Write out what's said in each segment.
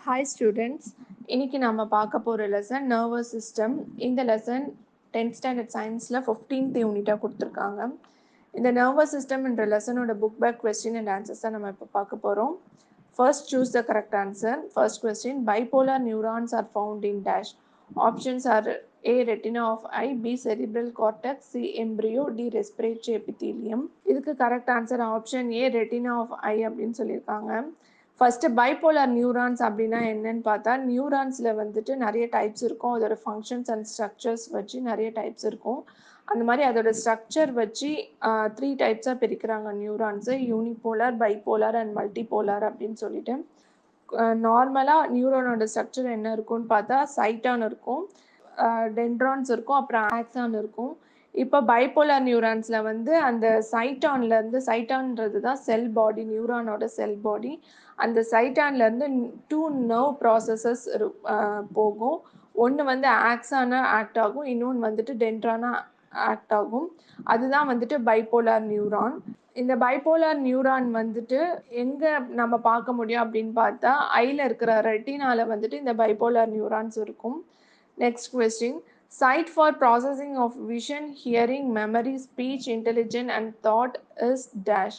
Hi students, இன்னைக்கு நாம பார்க்க போற லெசன் நர்வஸ் சிஸ்டம். இந்த லெசன் 10th ஸ்டாண்டர்ட் சயின்ஸில் 15th யூனிட்டாக கொடுத்துருக்காங்க. இந்த நர்வஸ் சிஸ்டம் என்ற லெசனோட book back question and answers தான் நம்ம இப்போ பார்க்க போகிறோம். First choose the correct answer. First question, bipolar neurons are found in dash. Options are A. retina of eye, B. cerebral cortex, C. embryo, D. respiratory epithelium. இதுக்கு correct answer option A retina of eye அப்படின்னு சொல்லியிருக்காங்க. First bipolar neurons அப்படின்னா என்னன்னு பார்த்தா, நியூரான்ஸில் வந்துட்டு நிறைய types இருக்கும். அதோட ஃபங்க்ஷன்ஸ் அண்ட் ஸ்ட்ரக்சர்ஸ் வச்சு நிறைய டைப்ஸ் இருக்கும். அந்த மாதிரி அதோட ஸ்ட்ரக்சர் வச்சு 3 டைப்ஸாக பிரிக்கிறாங்க நியூரான்ஸு: யூனிபோலார், பைப்போலார் அண்ட் மல்டிபோலார் அப்படின்னு சொல்லிட்டு. நார்மலாக நியூரானோட ஸ்ட்ரக்சர் என்ன இருக்கும்னு பார்த்தா, சைட்டான் இருக்கும், டென்ட்ரான்ஸ் இருக்கும், அப்புறம் ஆக்சான் இருக்கும். இப்போ பைப்போலார் நியூரான்ஸில் வந்து அந்த சைட்டான்லேருந்து, சைட்டான்றது தான் செல் பாடி, நியூரானோட செல் பாடி. அந்த சைட்டான்லேருந்து 2 நர்வ் ப்ராசஸஸ் போகும். ஒன்று வந்து ஆக்சானா ஆக்ட் ஆகும், இன்னொன்று வந்துட்டு டென்ட்ரானா ஆக்ட் ஆகும். அதுதான் வந்துட்டு பைப்போலார் நியூரான். இந்த பைப்போலார் நியூரான் வந்துட்டு எங்கே நம்ம பார்க்க முடியும் அப்படின்னு பார்த்தா, ஐயில் இருக்கிற ரெட்டினால வந்துட்டு இந்த பைப்போலார் நியூரான்ஸ் இருக்கும். Next question, site for processing of vision, hearing, memory, speech, intelligence and thought is dash.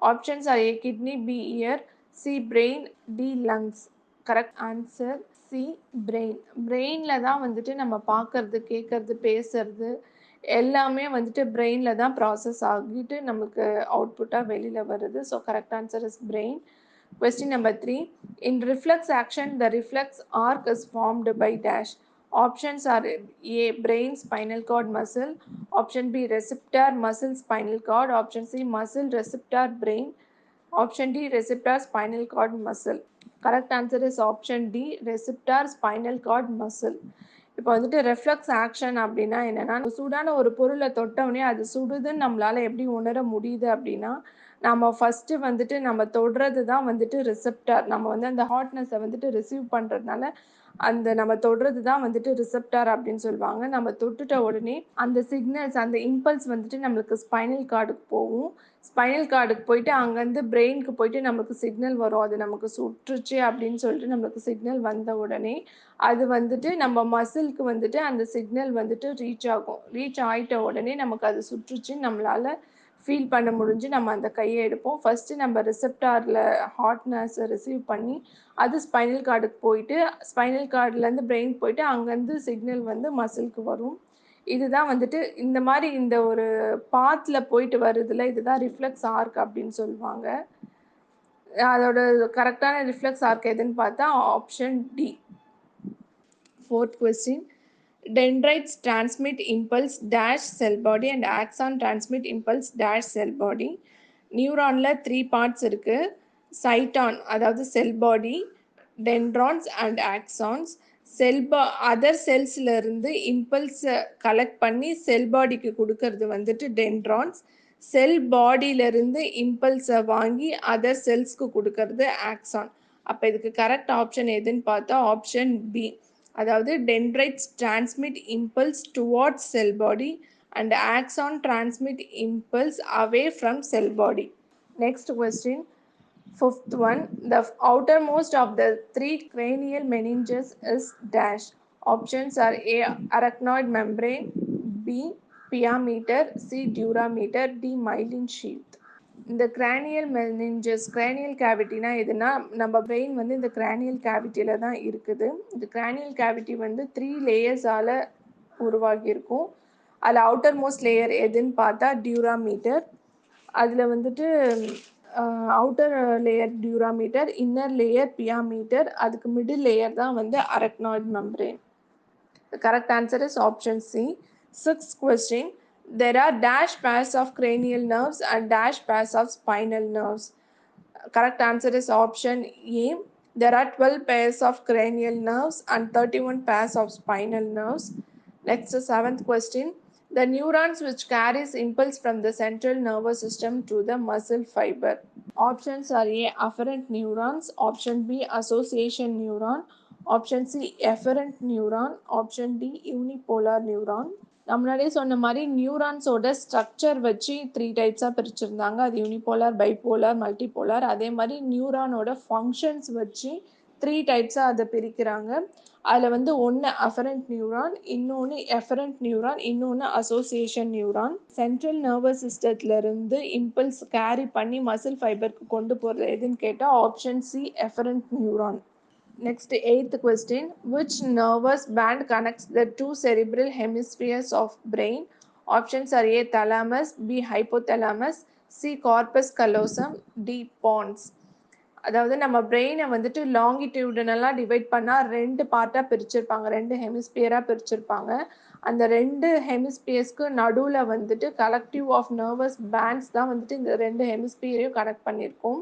Options are A. kidney, B. ear, C. brain, D. lungs. Correct answer C. brain. brainல தான் வந்துட்டு நம்ம பார்க்கறது, கேட்கறது, பேசுறது எல்லாமே வந்துட்டு பிரெயினில் தான் ப்ராசஸ் ஆகிட்டு நமக்கு அவுட்புட்டாக வெளியில் வருது. So correct answer is brain. Question number 3. In reflex action, the reflex arc is formed by dash. Options are A. brain spinal cord muscle, option B. receptor muscle spinal cord, option C. muscle receptor brain, option D. receptor spinal cord muscle. Correct answer is option D. receptor spinal cord muscle. இப்போ வந்துட்டு reflex action அப்படின்னா என்னென்னா, சூடான ஒரு பொருளை தொட்டவுடனே அது சுடுதுன்னு நம்மளால் எப்படி உணர முடியுது அப்படின்னா, நம்ம ஃபஸ்ட்டு வந்துட்டு நம்ம தொடுறது தான் வந்துட்டு ரிசெப்டார். நம்ம வந்து அந்த ஹாட்னஸை வந்துட்டு ரிசீவ் பண்ணுறதுனால அந்த நம்ம தொடுறது தான் வந்துட்டு ரிசெப்டார் அப்படின்னு சொல்லுவாங்க. நம்ம தொட்டுட்ட உடனே அந்த சிக்னல்ஸ், அந்த இம்பல்ஸ் வந்துட்டு நம்மளுக்கு ஸ்பைனல் கார்டுக்கு போகும். ஸ்பைனல் கார்டுக்கு போயிட்டு அங்கேருந்து பிரெயினுக்கு போயிட்டு நம்மளுக்கு சிக்னல் வரும். அது நமக்கு சுற்றுச்சு அப்படின்னு சொல்லிட்டு நம்மளுக்கு சிக்னல் வந்த உடனே அது வந்துட்டு நம்ம மசிலுக்கு வந்துட்டு அந்த சிக்னல் வந்துட்டு ரீச் ஆகும். ரீச் ஆகிட்ட உடனே நமக்கு அது சுற்றுச்சு நம்மளால் ஃபீல் பண்ண முடிஞ்சு நம்ம அந்த கையை எடுப்போம். ஃபஸ்ட்டு நம்ம ரிசெப்டாரில் ஹாட்னஸை ரிசீவ் பண்ணி அது ஸ்பைனல் கார்டுக்கு போயிட்டு, ஸ்பைனல் கார்டுலேருந்து பிரெயின் போயிட்டு அங்கேருந்து சிக்னல் வந்து மசிலுக்கு வரும். இதுதான் வந்துட்டு இந்த மாதிரி இந்த ஒரு பாத்தில் போயிட்டு வருதுல, இதுதான் ரிஃப்ளெக்ஸ் ஆர்க் அப்படின்னு சொல்லுவாங்க. அதோட கரெக்டான ரிஃப்ளெக்ஸ் ஆர்க் எதுன்னு பார்த்தா option D. 4th question, dendrites transmit impulse dash cell body and axon transmit impulse dash cell body. நியூரானில் 3 parts இருக்குது. சைட்டான் அதாவது செல் பாடி, டென்ட்ரான்ஸ் அண்ட் ஆக்சான்ஸ். அதர் செல்ஸ்லேருந்து இம்பல்ஸை கலெக்ட் பண்ணி செல் பாடிக்கு கொடுக்கறது வந்துட்டு டென்ட்ரான்ஸ். செல் பாடியிலேருந்து இம்பல்ஸை வாங்கி அதர் செல்ஸ்க்கு கொடுக்கறது ஆக்சான். அப்போ இதுக்கு கரெக்ட் ஆப்ஷன் எதுன்னு பார்த்தா ஆப்ஷன் பி. அதாவது dendrites transmit impulse towards cell body and axon transmit impulse away from cell body. Next question, 5th one, the outermost of the 3 cranial meninges is dash. Options are A. arachnoid membrane, B. pia meter, C. dura meter, D. myelin sheath. இந்த கிரானியல் meninges, கிரானியல் கேவிட்டினா எதுனா, நம்ம brain வந்து இந்த கிரானியல் கேவிட்டியில் தான் இருக்குது. இந்த கிரானியல் cavity வந்து 3 லேயர்ஸால் உருவாகியிருக்கும். அதில் அவுட்டர் மோஸ்ட் லேயர் எதுன்னு பார்த்தா டியூராமீட்டர். அதில் வந்துட்டு அவுட்டர் லேயர் டியூராமீட்டர், இன்னர் லேயர் பியாமீட்டர், அதுக்கு மிடில் லேயர் தான் வந்து arachnoid membrane. The correct answer is option C. 6th question, there are dash pairs of cranial nerves and dash pairs of spinal nerves. Correct answer is option A. There are 12 pairs of cranial nerves and 31 pairs of spinal nerves. Next, 7th question, the neurons which carries impulse from the central nervous system to the muscle fiber. Options are A. afferent neurons, option B. association neuron, option C efferent neuron, option D unipolar neuron. முன்னாடியே சொன்ன மாதிரி நியூரான்ஸோட structure வச்சு 3 டைப்ஸாக பிரிச்சுருந்தாங்க. அது unipolar, bipolar, multipolar. அதே மாதிரி நியூரானோட functions வச்சு 3 டைப்ஸாக அதை பிரிக்கிறாங்க. அதில் வந்து ஒன்று அஃபரண்ட் நியூரான், இன்னொன்று எஃபரண்ட் நியூரான், இன்னொன்று அசோசியேஷன் நியூரான். சென்ட்ரல் நர்வஸ் சிஸ்டத்துலேருந்து இம்பல்ஸ் கேரி பண்ணி மசில் ஃபைபருக்கு கொண்டு போகிறது எதுன்னு கேட்டால் option C efferent neuron. Next, 8th question. Which nervous band connects the two cerebral hemispheres of brain? Options are A. Thalamus, B. Hypothalamus, C. Corpus callosum, D. Pons. அதாவது நம்ம பிரெயினை வந்துட்டு லாங்கிடியூடனலாக divide பண்ணால் 2 பார்ட்டாக பிரிச்சிருப்பாங்க, 2 ஹெமிஸ்பியராக பிரிச்சிருப்பாங்க. அந்த 2 ஹெமிஸ்பியர்ஸ்க்கு நடுவில் வந்துட்டு கலெக்டிவ் ஆஃப் நர்வஸ் பேண்ட்ஸ் தான் வந்துட்டு இந்த 2 ஹெமிஸ்பியரையும் கனெக்ட் பண்ணியிருக்கோம்.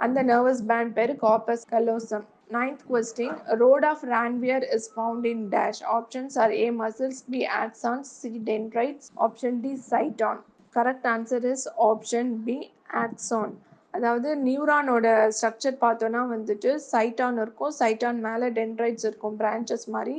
அந்த நர்வஸ் பேண்ட் பேர் corpus callosum. 9th question. Road of Ranvier is found in dash. Options are A. Muscles, B. Axons, C. Dendrites, option D. Cyton. Correct answer is option B. Axon. அதாவது நியூரானோட structure பார்த்தோன்னா வந்துட்டு சைட்டான் இருக்கும், சைட்டான் மேலே dendrites இருக்கும் branches மாதிரி,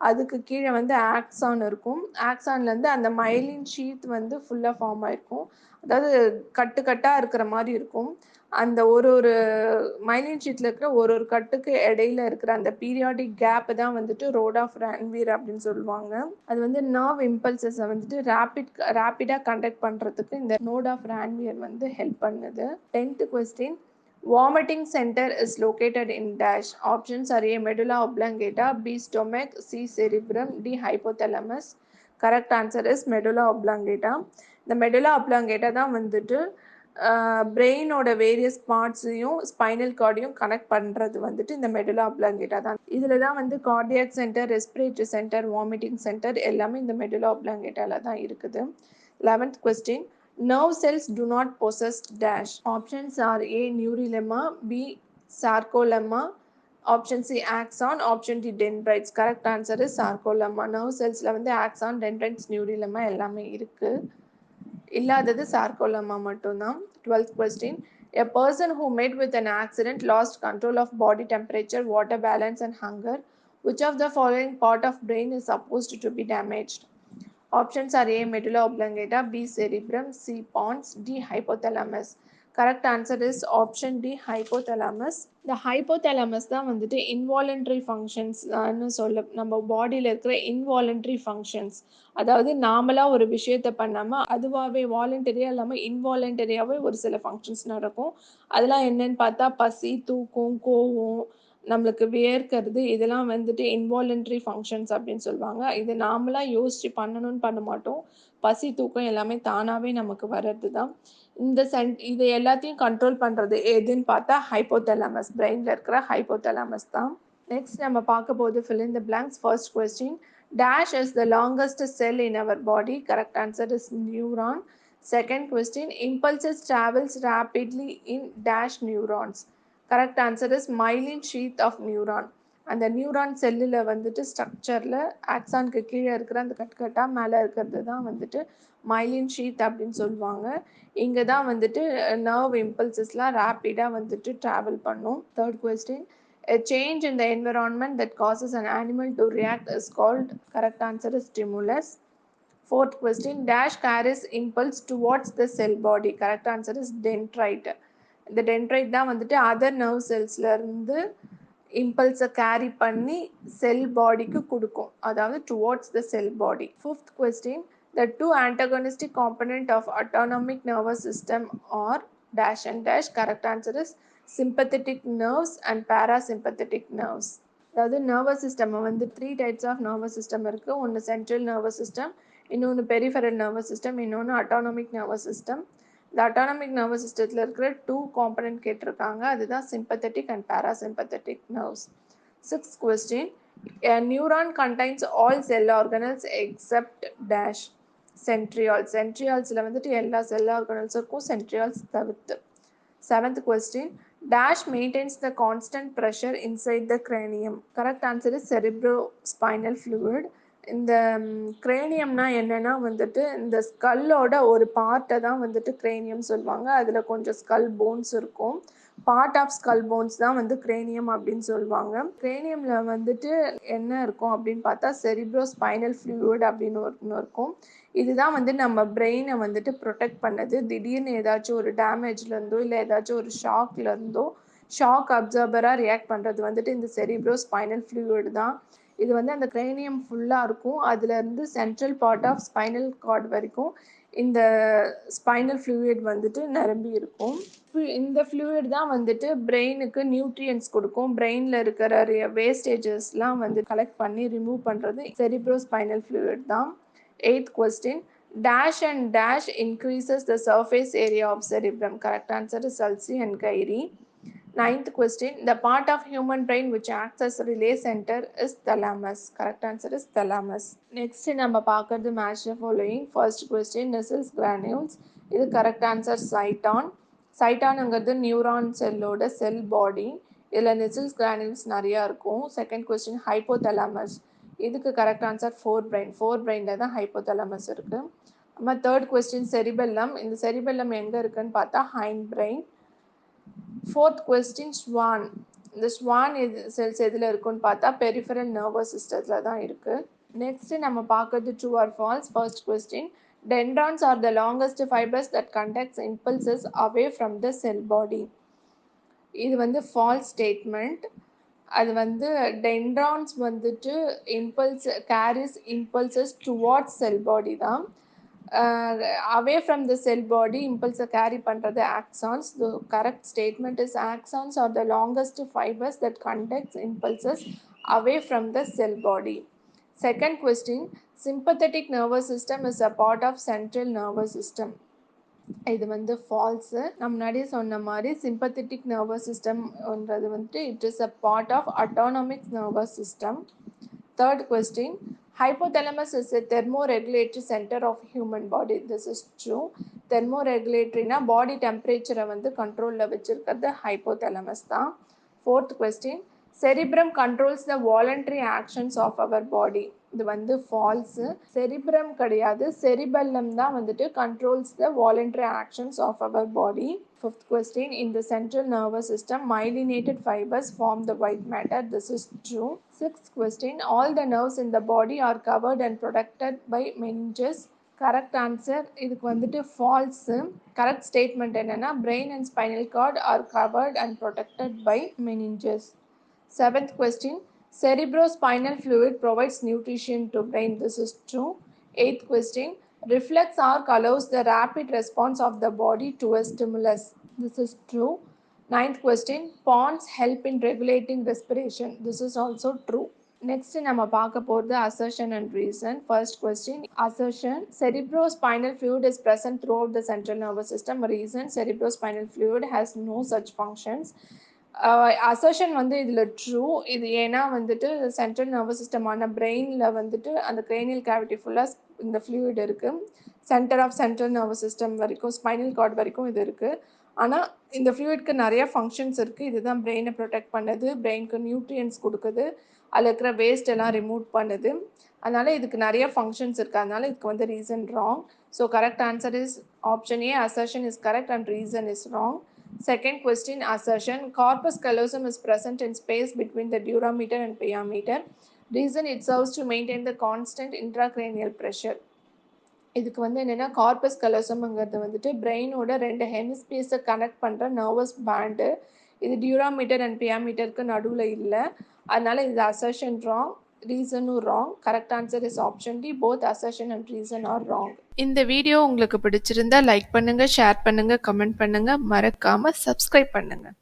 அதுக்கு கீழே வந்து ஆக்சான் இருக்கும், ஆக்சான்லேருந்து அந்த மைலின் ஷீத் வந்து ஃபுல்லாக ஃபார்ம் ஆகிருக்கும், அதாவது கட்டாக இருக்கிற மாதிரி இருக்கும். அந்த ஒரு மைலின் ஷீட்டில் இருக்கிற ஒரு கட்டுக்கு இடையில இருக்கிற அந்த பீரியாடிக் கேப் தான் வந்துட்டு ரோட் ஆஃப் ரான்வீர் அப்படின்னு சொல்லுவாங்க. அது வந்து நர்வ் இம்பல்சஸை வந்துட்டு ரேப்பிடாக கண்டக்ட் பண்ணுறதுக்கு இந்த நோட் ஆஃப் ரான்வீர் வந்து ஹெல்ப் பண்ணுது. 10th question. Vomiting center is located in dash. Options are A. Medulla oblongata, B. Stomach, C. Cerebrum, D. Hypothalamus. Correct answer is medulla oblongata. இந்த medulla oblongata தான் வந்துட்டு பிரெயினோட various பார்ட்ஸையும் spinal கார்டையும் connect பண்ணுறது வந்துட்டு இந்த medulla ஆப்லாங்கேட்டா தான். இதில் தான் வந்து cardiac centre, respiratory centre, vomiting centre எல்லாமே இந்த மெடுலா ஆப்லாங்கேட்டாவில் தான் இருக்குது. 11th question. Nerve cells do not possess dash. Options are A. Neurilemma, B. Sarcolemma, option C. Axon, option D. Dendrites. Correct answer is sarcolemma. Nerve cellsல வந்து axon, dendrites, neurilemma எல்லாமே இருக்கு, இல்லாதது sarcolemma மட்டும்தான். 12th question. A person who met with an accident lost control of body temperature, water balance and hunger. Which of the following part of brain is supposed to be damaged? Options are A. Medulla oblongata, B. Cerebrum, C. Pons, D. Hypothalamus. Correct answer is option D. Hypothalamus. இந்த hypothalamus தான் வந்துட்டு involuntary ஃபங்க்ஷன்ஸ்னு நம்ம பாடியில் இருக்கிற involuntary functions, அதாவது நாமளாக ஒரு விஷயத்தை பண்ணாமல் அதுவாகவே வாலண்டரியாக இல்லாமல் இன்வாலண்டரியாகவே ஒரு சில ஃபங்க்ஷன்ஸ் நடக்கும். அதெல்லாம் என்னன்னு பார்த்தா பசி, தூக்கம், கோவம், நம்மளுக்கு வியர்க்கிறது, இதெல்லாம் வந்துட்டு இன்வாலண்ட்ரி ஃபங்க்ஷன்ஸ் அப்படின்னு சொல்லுவாங்க. இது நாமளாக யோசித்து பண்ணணும்னு பண்ண மாட்டோம், பசி தூக்கம் எல்லாமே தானாகவே நமக்கு வர்றது தான். இது எல்லாத்தையும் கண்ட்ரோல் பண்ணுறது எதுன்னு பார்த்தா ஹைப்போதலாமஸ், பிரெயினில் இருக்கிற ஹைப்போதலாமஸ் தான். நெக்ஸ்ட் நம்ம பார்க்க போது fill in the blanks. First question. Dash is the longest cell in our body. Correct answer is neuron. Second question. Impulses travels rapidly in dash neurons. Correct answer is myelin sheath of neuron. அந்த neuron செல்லில் வந்துட்டு ஸ்ட்ரக்சரில் ஆக்சானுக்கு கீழே இருக்கிற அந்த கட்டாக மேலே இருக்கிறது தான் வந்துட்டு மைலின் ஷீத் அப்படின்னு சொல்லுவாங்க. இங்கே தான் வந்துட்டு நர்வ் இம்பல்சஸ்லாம் ரேப்பிடாக வந்துட்டு ட்ராவல் பண்ணும். Third question. A change in the environment that causes an animal to react is called, correct answer is stimulus. Fourth question. Dash carries impulse towards the cell body. Correct answer is dendrite. இந்த dendrite தான் வந்துட்டு other nerve செல்ஸ்லேருந்து இம்பல்ஸை carry பண்ணி செல் பாடிக்கு கொடுக்கும், அதாவது towards the cell body. Fifth question. The two antagonistic component of autonomic nervous system are dash and dash. Correct answer is sympathetic nerves and parasympathetic nerves. அதாவது nervous system வந்து 3 types of nervous system இருக்குது. ஒன்று central nervous system, இன்னொன்று peripheral nervous system, இன்னொன்று autonomic nervous system. இந்த autonomic nervous சிஸ்டத்தில் இருக்கிற 2 component கேட்டிருக்காங்க, அதுதான் sympathetic and parasympathetic nerves. 6th question. A neuron contains all cell organelles except dash. Centrioles. Centriolesல வந்துட்டு எல்லா செல் ஆர்கனல்ஸும் இருக்கும், சென்ட்ரியால்ஸ் தவிர்த்து. 7th question. Dash maintains the constant pressure inside the cranium. Correct answer is cerebrospinal fluid. இந்த கிரேனியம்னா என்னென்னா வந்துட்டு இந்த ஸ்கல்லோட ஒரு பார்ட்டை தான் வந்துட்டு கிரேனியம் சொல்லுவாங்க. அதில் கொஞ்சம் ஸ்கல் போன்ஸ் இருக்கும், பார்ட் ஆஃப் ஸ்கல் போன்ஸ் தான் வந்து கிரேனியம் அப்படின்னு சொல்லுவாங்க. கிரேனியமில் வந்துட்டு என்ன இருக்கும் அப்படின்னு பார்த்தா செரிப்ரோஸ்பைனல் ஃப்ளூயிட் அப்படின்னு ஒன்று இருக்கும். இதுதான் வந்து நம்ம பிரெயினை வந்துட்டு ப்ரொடெக்ட் பண்ணது. திடீர்னு ஏதாச்சும் ஒரு டேமேஜ்லேருந்தோ இல்லை ஏதாச்சும் ஒரு ஷாக்லேருந்தோ ஷாக் அப்சர்பராக ரியாக்ட் பண்ணுறது வந்துட்டு இந்த செரிப்ரோ ஸ்பைனல் ஃப்ளூயிட் தான். இது வந்து அந்த கிரேனியம் ஃபுல்லாக இருக்கும். அதுலேருந்து central part of spinal cord வரைக்கும் இந்த ஸ்பைனல் ஃப்ளூயிட் வந்துட்டு நிரம்பி இருக்கும். இந்த ஃப்ளூயிட் தான் வந்துட்டு பிரெயினுக்கு நியூட்ரியன்ஸ் கொடுக்கும். பிரெயினில் இருக்கிற வேஸ்டேஜஸ்லாம் வந்து கலெக்ட் பண்ணி ரிமூவ் பண்ணுறது செரிப்ரோ ஸ்பைனல் ஃப்ளூயிட் தான். 8th question. Dash and dash increases the surface area of cerebrum. Correct answer is Sulci and Kyrie. 9th question. The part of human brain which acts as a relay center is thalamus. Correct answer is thalamus. Next நம்ம பார்க்கறது match the following. First question. Nissls granules. இது correct answer Cyton. Cytonங்கிறது neuron செல்லோட செல் பாடி. இதில் Nissls granules நிறையா இருக்கும். Second question. Hypothalamus. இதுக்கு correct answer four பிரெயினில் தான் hypothalamus இருக்குது. நம்ம தேர்ட் கொஸ்டின் செரிபெல்லம். இந்த செரிபெல்லம் எங்கே இருக்குன்னு பார்த்தா hind brain. Fourth question Swan. இந்த ஸ்வான் செல்ஸ் எதில் இருக்குன்னு பார்த்தா பெரிஃபரல் நர்வஸ் சிஸ்டத்தில் தான் இருக்குது. நெக்ஸ்ட்டு நம்ம பார்க்கறது true or false. First question. Dendrons are the longest fibers that conducts impulses away from the cell body. இது வந்து ஃபால்ஸ் ஸ்டேட்மெண்ட். அது வந்து டென்ட்ரான்ஸ் வந்துட்டு carries impulses towards cell body தான். Away from the cell body இம்பல்ஸை carry பண்ணுறது axons. The correct statement is axons are the longest fibres that conducts impulses away from the cell body. Second question. Sympathetic nervous system is a part of central nervous system. இது வந்து falls. நான் முன்னாடியே சொன்ன மாதிரி sympathetic nervous சிஸ்டம்ன்றது வந்துட்டு it is a part of autonomic nervous system. Third question. Hypothalamus is a thermoregulatory center of human body. This is true. Thermoregulatoryனா body டெம்பரேச்சரை வந்து கண்ட்ரோலில் வச்சுருக்கிறது ஹைப்போதலமஸ் தான். Fourth question. Cerebrum controls the voluntary actions of our body. இது வந்து false. Cerebrum கிடையாது, cerebellum தான் வந்துட்டு controls the voluntary actions of our body. Fifth question. In the central nervous system, myelinated fibers form the white matter. This is true. Sixth question. All the nerves in the body are covered and protected by meninges. Correct answer. இதுக்கு வந்துட்டு falls. Correct statement என்னென்னா brain and spinal cord are covered and protected by meninges. Seventh question. Cerebrospinal fluid provides nutrition to brain. This is true. Eighth question. Reflex arc allows the rapid response of the body to a stimulus. This is true. Ninth question. Pons help in regulating respiration. This is also true. Next நம்ம பார்க்க போகிறது assertion and reason. First question. Assertion. Cerebrospinal fluid is present throughout the central nervous system. Reason. Cerebrospinal fluid has no such functions. Assertion வந்து இதில் true. இது ஏன்னா வந்துட்டு central nervous சிஸ்டமான பிரெயினில் வந்துட்டு அந்த கிரேனியல் கேவிட்டி ஃபுல்லாக இந்த ஃப்ளூயிட் இருக்குது. சென்ட்ரல் நர்வஸ் சிஸ்டம் வரைக்கும் ஸ்பைனல் கார்டு வரைக்கும் இது இருக்குது. ஆனால் இந்த ஃப்ளூயிட்க்கு நிறைய ஃபங்க்ஷன்ஸ் இருக்குது. இதுதான் பிரெயினை ப்ரொடெக்ட் பண்ணுது, பிரெயினுக்கு நியூட்ரியன்ஸ் கொடுக்குது, அதில் இருக்கிற வேஸ்ட் எல்லாம் ரிமூவ் பண்ணுது. அதனால் இதுக்கு நிறைய ஃபங்க்ஷன்ஸ் இருக்குது. அதனால் இதுக்கு வந்து reason wrong. So correct answer is option A. Assertion is correct and reason is wrong. Second question. Assertion. Corpus callosum is present in space between the durameter and pyometer. Reason. It serves to maintain the constant intracranial pressure. இதுக்கு வந்து என்னென்னா corpus கலோசம்ங்கிறது வந்துட்டு பிரெயினோட 2 ஹெமிஸ்பியர்ஸை connect பண்ணுற nervous band. இது dura mater and பியாமீட்டருக்கு நடுவில் இல்லை. அதனால் இது அசர்ஷன் ராங், ரீசனும் wrong. Correct answer is option D. Both assertion and reason are wrong. இந்த வீடியோ உங்களுக்கு பிடிச்சிருந்தா லைக் பண்ணுங்கள், ஷேர் பண்ணுங்கள், கமெண்ட் பண்ணுங்கள், மறக்காமல் சப்ஸ்கிரைப் பண்ணுங்கள்.